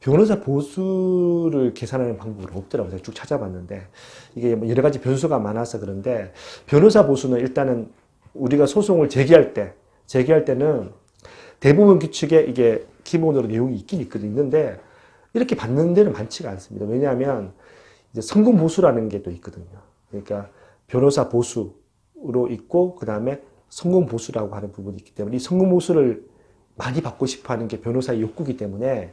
변호사 보수를 계산하는 방법은 없더라고요. 제가 쭉 찾아봤는데 이게 뭐 여러 가지 변수가 많아서 그런데 변호사 보수는 일단은 우리가 소송을 제기할 때는 대부분 규칙에 이게 기본으로 내용이 있는데 이렇게 받는 데는 많지가 않습니다. 왜냐하면 이제 성금 보수라는 게 또 있거든요. 그러니까 변호사 보수로 있고 그 다음에 성금 보수라고 하는 부분이 있기 때문에 이 성금 보수를 많이 받고 싶어 하는 게 변호사의 욕구이기 때문에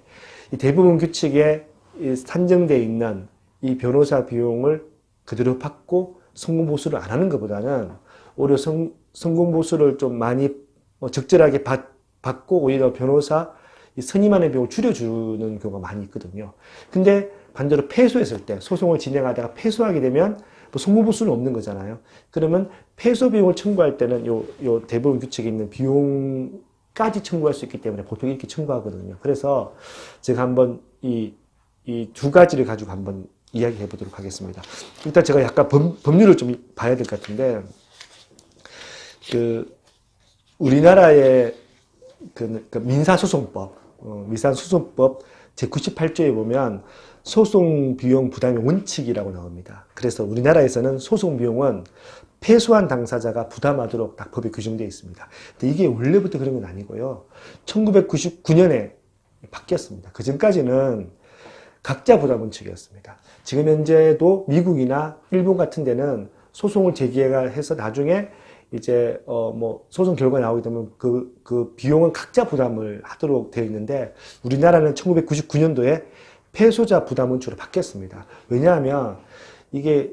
이 대부분 규칙에 산정되어 있는 이 변호사 비용을 그대로 받고 성금 보수를 안 하는 것보다는 오히려 성금 보수를 좀 많이 적절하게 받고 오히려 변호사 선임하는 비용을 줄여주는 경우가 많이 있거든요. 근데 반대로 패소했을 때 소송을 진행하다가 패소하게 되면 뭐 성금 보수는 없는 거잖아요. 그러면 패소 비용을 청구할 때는 요 대부분 규칙에 있는 비용까지 청구할 수 있기 때문에 보통 이렇게 청구하거든요. 그래서 제가 한번 이 두 가지를 가지고 한번 이야기해 보도록 하겠습니다. 일단 제가 약간 법률을 좀 봐야 될 것 같은데 우리나라의 민사소송법 제98조에 보면 소송 비용 부담의 원칙이라고 나옵니다. 그래서 우리나라에서는 소송 비용은 패소한 당사자가 부담하도록 딱 법에 규정되어 있습니다. 근데 이게 원래부터 그런 건 아니고요. 1999년에 바뀌었습니다. 그 전까지는 각자 부담 원칙이었습니다. 지금 현재도 미국이나 일본 같은 데는 소송을 제기해서 나중에 이제 소송 결과 나오게 되면 그 비용은 각자 부담을 하도록 되어 있는데 우리나라는 1999년도에 패소자 부담 원칙으로 바뀌었습니다. 왜냐하면 이게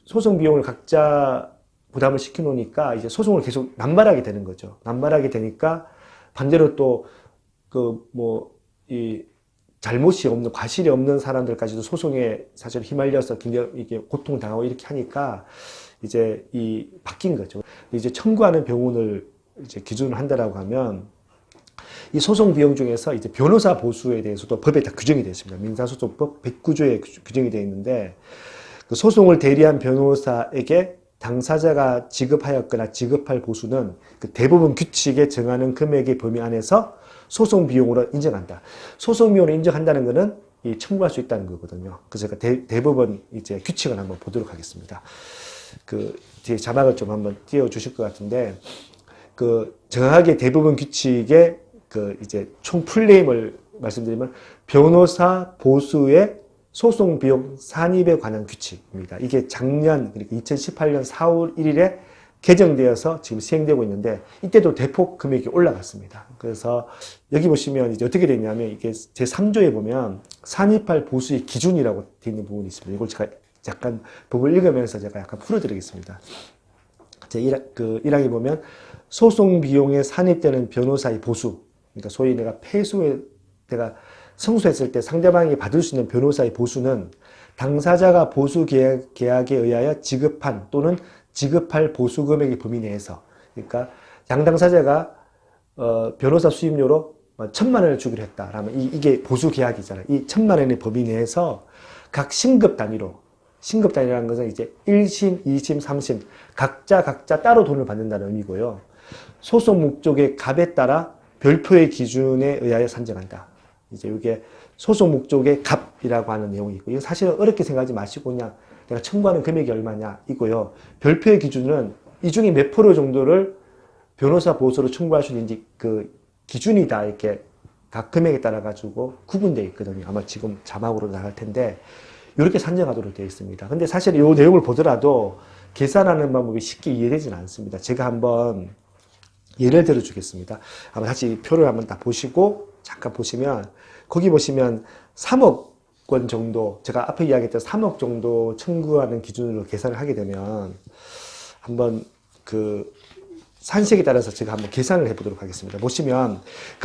소송 비용을 각자 부담을 시켜 놓으니까 이제 소송을 계속 남발하게 되는 거죠. 남발하게 되니까 반대로 또 잘못이 없는, 과실이 없는 사람들까지도 소송에 사실 휘말려서 이게 고통당하고 이렇게 하니까 이제 바뀐 거죠. 이제 청구하는 병원을 이제 기준으로 한다라고 하면 이 소송 비용 중에서 이제 변호사 보수에 대해서도 법에 다 규정이 되어 있습니다. 민사소송법 109조에 규정이 되어 있는데 그 소송을 대리한 변호사에게 당사자가 지급하였거나 지급할 보수는 그 대부분 규칙에 정하는 금액의 범위 안에서 소송 비용으로 인정한다. 소송 비용으로 인정한다는 것은 청구할 수 있다는 거거든요. 그래서 제가 대부분 이제 규칙을 한번 보도록 하겠습니다. 뒤에 자막을 좀 한번 띄워 주실 것 같은데, 정확하게 대부분 규칙의 이제 총 풀네임을 말씀드리면, 변호사 보수의 소송 비용 산입에 관한 규칙입니다. 이게 작년, 그러니까 2018년 4월 1일에 개정되어서 지금 시행되고 있는데, 이때도 대폭 금액이 올라갔습니다. 그래서 여기 보시면 이제 어떻게 되냐면, 이게 제3조에 보면 산입할 보수의 기준이라고 되어 있는 부분이 있습니다. 이걸 제가 약간 법을 읽으면서 제가 약간 풀어드리겠습니다. 제1항에 보면 소송 비용에 산입되는 변호사의 보수, 그러니까 소위 내가 성소했을 때 상대방이 받을 수 있는 변호사의 보수는 당사자가 보수 계약에 의하여 지급한 또는 지급할 보수 금액의 범위 내에서, 그러니까 양 당사자가 변호사 수임료로 1,000만 원을 주기로 했다라면 이게 보수 계약이잖아요. 이 1,000만 원의 범위 내에서 각 신급 단위라는 것은 이제 1심, 2심, 3심 각자 따로 돈을 받는다는 의미고요. 소송 목적의 값에 따라 별표의 기준에 의하여 산정한다. 이제 이게 소송 목적의 값이라고 하는 내용이 있고, 이거 사실은 어렵게 생각하지 마시고 그냥 내가 청구하는 금액이 얼마냐 이고요. 별표의 기준은 이 중에 몇 프로 정도를 변호사 보수로 청구할 수 있는지 그 기준이 다 이렇게 각 금액에 따라 가지고 구분되어 있거든요. 아마 지금 자막으로 나갈 텐데 이렇게 산정하도록 되어 있습니다. 근데 사실 이 내용을 보더라도 계산하는 방법이 쉽게 이해되지는 않습니다. 제가 한번 예를 들어 주겠습니다. 한번 다시 표를 한번 딱 보시고 잠깐 보시면 거기 보시면 3억 원 정도, 제가 앞에 이야기했던 3억 정도 청구하는 기준으로 계산을 하게 되면 한번 산식에 따라서 제가 한번 계산을 해보도록 하겠습니다. 보시면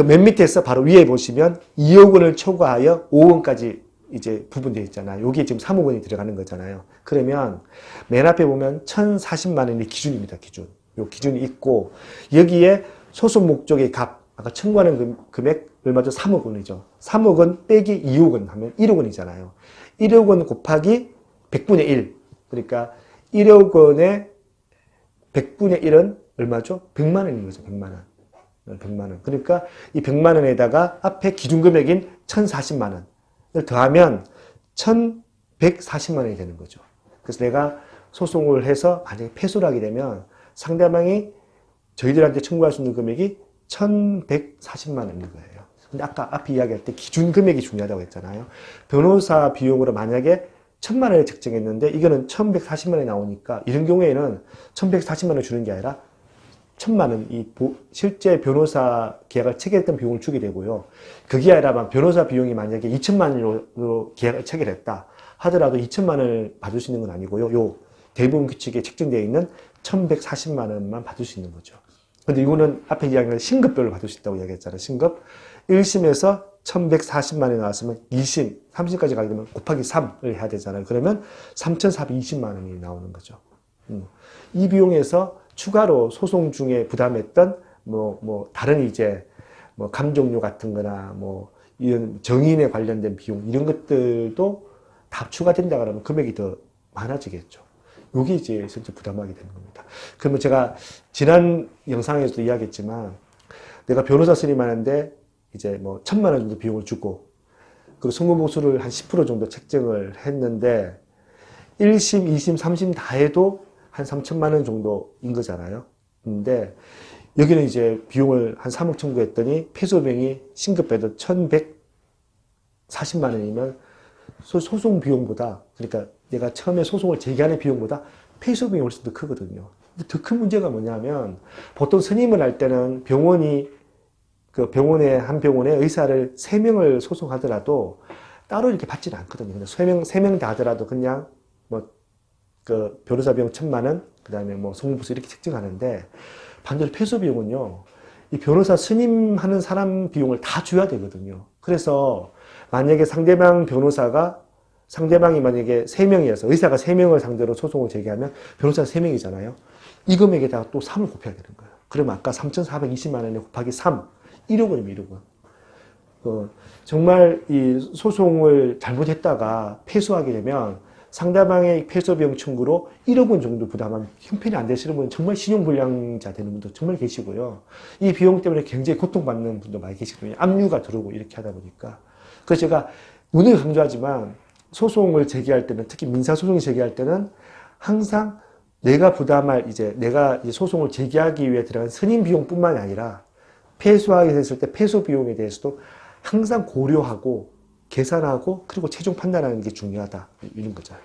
맨 밑에서 바로 위에 보시면 2억 원을 초과하여 5억 원까지 이제 부분되어 있잖아요. 여기에 지금 3억 원이 들어가는 거잖아요. 그러면 맨 앞에 보면 1,040만 원이 기준입니다. 요 기준이 있고 여기에 소송 목적의 값, 아까 청구하는 금액 얼마죠? 3억 원이죠. 3억 원 빼기 2억 원 하면 1억 원이잖아요. 1억 원 곱하기 100분의 1. 그러니까 1억 원의 100분의 1은 얼마죠? 100만 원인 거죠. 100만 원. 100만 원. 그러니까 이 100만 원에다가 앞에 기준 금액인 1,040만 원. 더하면 1140만 원이 되는 거죠. 그래서 내가 소송을 해서 만약에 패소를 하게 되면 상대방이 저희들한테 청구할 수 있는 금액이 1140만 원인 거예요. 근데 아까 앞에 이야기할 때 기준 금액이 중요하다고 했잖아요. 변호사 비용으로 만약에 1000만 원을 책정했는데 이거는 1140만 원이 나오니까 이런 경우에는 1140만 원을 주는 게 아니라 1000만 원, 실제 변호사 계약을 체결했던 비용을 주게 되고요. 그게 아니라 변호사 비용이 만약에 2천만 원으로 계약을 체결했다 하더라도 2천만 원을 받을 수 있는 건 아니고요. 요 대부분 규칙에 책정되어 있는 1140만 원만 받을 수 있는 거죠. 근데 이거는 앞에 이야기한 신급별로 받을 수 있다고 이야기했잖아요. 신급. 1심에서 1140만 원이 나왔으면 2심, 3심까지 가게 되면 곱하기 3을 해야 되잖아요. 그러면 3420만 원이 나오는 거죠. 이 비용에서 추가로 소송 중에 부담했던 다른 이제 감정료 같은 거나 이런 정인에 관련된 비용 이런 것들도 다 추가된다 그러면 금액이 더 많아지겠죠. 요게 이제 실제 부담하게 되는 겁니다. 그러면 제가 지난 영상에서도 이야기했지만 내가 변호사 선임하는데 이제 1000만 원 정도 비용을 주고 그 성무보수를 한 10% 정도 책정을 했는데 1심, 2심, 3심 다 해도 한 3천만 원 정도인 거잖아요. 근데 여기는 이제 비용을 한 3억 청구했더니 패소비용이 신급해도 1140만 원이면 소송 비용보다, 그러니까 내가 처음에 소송을 제기하는 비용보다 패소비용이 훨씬 더 크거든요. 근데 더 큰 문제가 뭐냐면 보통 선임을 할 때는 그 한 병원에 의사를 3명을 소송하더라도 따로 이렇게 받지는 않거든요. 그냥 3명 다 하더라도 그냥 그 변호사 비용 1000만 원, 그 다음에 성무보수 이렇게 책정하는데 반대로 패소 비용은요, 이 변호사 선임하는 사람 비용을 다 줘야 되거든요. 그래서 만약에 상대방이 만약에 3명이어서 의사가 3명을 상대로 소송을 제기하면 변호사가 3명이잖아요. 이 금액에다가 또 3을 곱해야 되는 거예요. 그러면 아까 3,420만 원에 곱하기 3, 1억 원이면 1억 원. 정말 이 소송을 잘못했다가 패소하게 되면 상대방의 패소비용 청구로 1억 원 정도 부담하면 형편이 안 되시는 분은 정말 신용불량자 되는 분도 정말 계시고요. 이 비용 때문에 굉장히 고통받는 분도 많이 계시거든요. 압류가 들어오고 이렇게 하다 보니까. 그래서 제가 오늘 강조하지만 소송을 제기할 때는, 특히 민사소송을 제기할 때는 항상 내가 소송을 제기하기 위해 들어간 선임 비용뿐만이 아니라 패소하게 됐을 때 패소 비용에 대해서도 항상 고려하고 계산하고 그리고 최종 판단하는 게 중요하다 이런 거죠.